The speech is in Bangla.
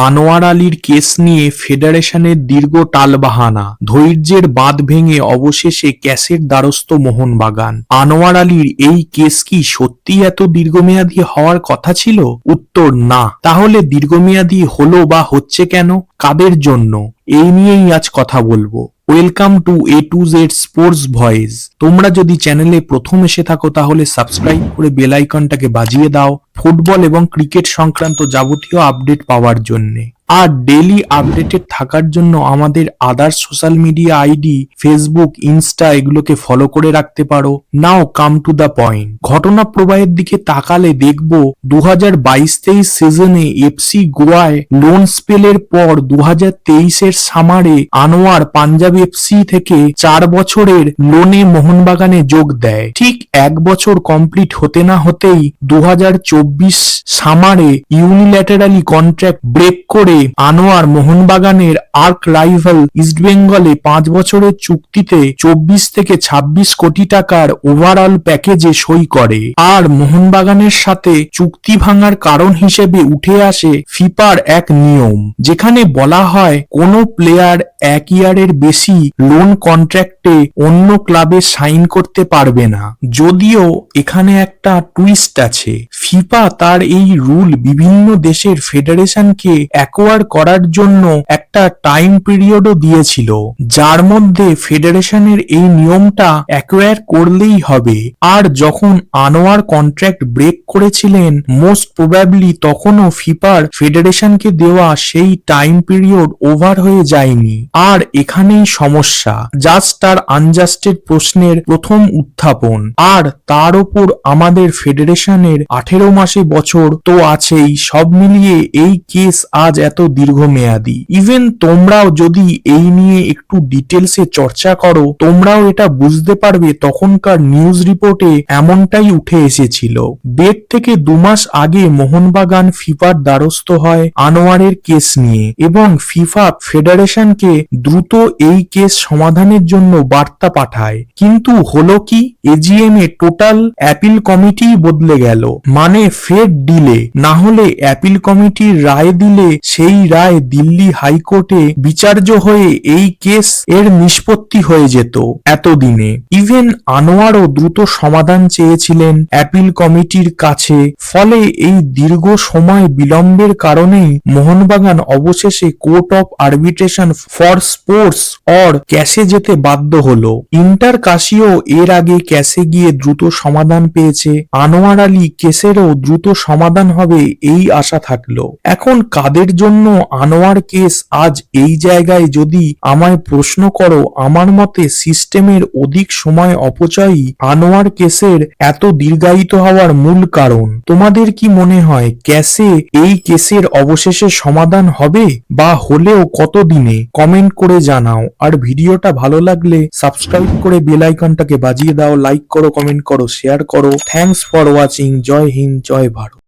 আনোয়ার আলীর কেস নিয়ে ফেডারেশনের দীর্ঘ টালবাহানা, ধৈর্যের বাঁধ ভেঙে অবশেষে ক্যাসের দ্বারস্থ মোহনবাগান। আনোয়ার আলীর এই কেস কি সত্যিই এত দীর্ঘমেয়াদী হওয়ার কথা ছিল? উত্তর না। তাহলে দীর্ঘমেয়াদী হলো বা হচ্ছে কেন, কাদের জন্য? এই নিয়েই আজ কথা বলবো। Welcome to A to Z sports voice. তোমরা যদি চ্যানেলে প্রথম এসে থাকো তাহলে সাবস্ক্রাইব করে বেল আইকনটাকে বাজিয়ে দাও ফুটবল এবং ক্রিকেট সংক্রান্ত যাবতীয় আপডেট পাওয়ার জন্য। আর ডেইলি আপডেটেড থাকার জন্য আমাদের others social media ID Facebook, Insta এগুলোকে ফলো করে রাখতে পারো। নাও কাম টু দ্য পয়েন্ট। ঘটনা প্রবাহের দিকে তাকালে দেখব 2022-23 সিজনে এফসি গোয়ায় লোন স্পেলের পর 2023-এর সামারে আনোয়ার পাঞ্জাব এফসি থেকে 4 বছরের লোনে মোহনবাগানে যোগ দেয়। ঠিক 1 বছর কমপ্লিট হতে না হতেই 2024 সামারে ইউনিল্যাটারালি কন্ট্রাক্ট ব্রেক করে আনোয়ার মোহনবাগানের আর্ক রাইভাল ইস্টবেঙ্গলে 5 বছরের চুক্তিতে 24 থেকে 26 কোটি টাকার ওভারঅল প্যাকেজে সই করে। আর মোহনবাগানের সাথে চুক্তি ভাঙার কারণ হিসেবে উঠে আসে ফিফার এক নিয়ম, যেখানে বলা হয় কোনো প্লেয়ার 1 ইয়ারের বেশি লোন কন্ট্রাক্টে অন্য ক্লাবে সাইন করতে পারবে না। যদিও এখানে একটা টুইস্ট আছে। ফিফা তার এই রুল বিভিন্ন দেশের ফেডারেশনকে অ্যাকোয়ার করার জন্য একটা টাইম পিরিয়ডও দিয়েছিল, যার মধ্যে ফেডারেশনের এই নিয়মটা অ্যাকোয়ার করলেই হবে। আর যখন আনোয়ার কন্ট্রাক্ট ব্রেক করেছিলেন, মোস্ট প্রবাবলি তখনও ফিফার ফেডারেশনকে দেওয়া সেই টাইম পিরিয়ড ওভার হয়ে যায়নি। আর এখানেই সমস্যা, জাস্ট আর আনজাস্টেড প্রশ্নের প্রথম উত্থাপন। আর তার ওপর আমাদের ফেডারেশনের 18 মাসে বছর তো আছেই। সব মিলিয়ে এই কেস আজ এত দীর্ঘমেয়াদী। ইভেন তোমরাও যদি এই নিয়ে একটু ডিটেলসে চর্চা করো, তোমরাও এটা বুঝতে পারবে তখনকার নিউজ রিপোর্টে এমনটাই উঠে এসেছিল। বেড থেকে 2 মাস আগে মোহনবাগান ফিফার দ্বারস্থ হয় আনোয়ারের কেস নিয়ে এবং ফিফা ফেডারেশনকে দ্রুত এই কেস সমাধানের জন্য বার্তা পাঠায়। কিন্তু হলো কি, এজিএম এ টোটাল অ্যাপিল কমিটি বদলে গেল। মানে ফের ডিলে, না হলে অ্যাপিল কমিটির রায় দিলে সেই রায় দিল্লি হাইকোর্টে বিচার্য হয়ে এই কেস এর নিষ্পত্তি হয়ে যেত এতদিনে। ইভেন আনোয়ারও দ্রুত সমাধান চেয়েছিলেন অ্যাপিল কমিটির কাছে। ফলে এই দীর্ঘ সময় বিলম্বের কারণেই মোহনবাগান অবশেষে court of arbitration for sports or ক্যাসে যেতে বাধ্য হলো। ইন্টার কাশিও এর আগে ক্যাসে গিয়ে দ্রুত সমাধান পেয়েছে। আনোয়ার আলী কেসেরও দ্রুত সমাধান হবে এই আশা থাকলো। এখন কাদের জন্য আনোয়ার কেস আজ এই জায়গায় যদি আমায় প্রশ্ন করো, আমার মতে সিস্টেমের অধিক সময় অপচয়ই আনোয়ার কেসের এত দীর্ঘায়িত হওয়ার মূল কারণ। তোমাদের কি মনে হয় ক্যাসে এই কেসের অবশেষে সমাধান হবে, বা হলেও কত দিনে? কমেন্ট করে জানাও। আর ভিডিওটা ভালো লাগলে সাবস্ক্রাইব করে বেল আইকনটাকে বাজিয়ে দাও, লাইক করো, কমেন্ট করো, শেয়ার করো। Thanks for watching. জয় হিন্দ, জয় ভারত।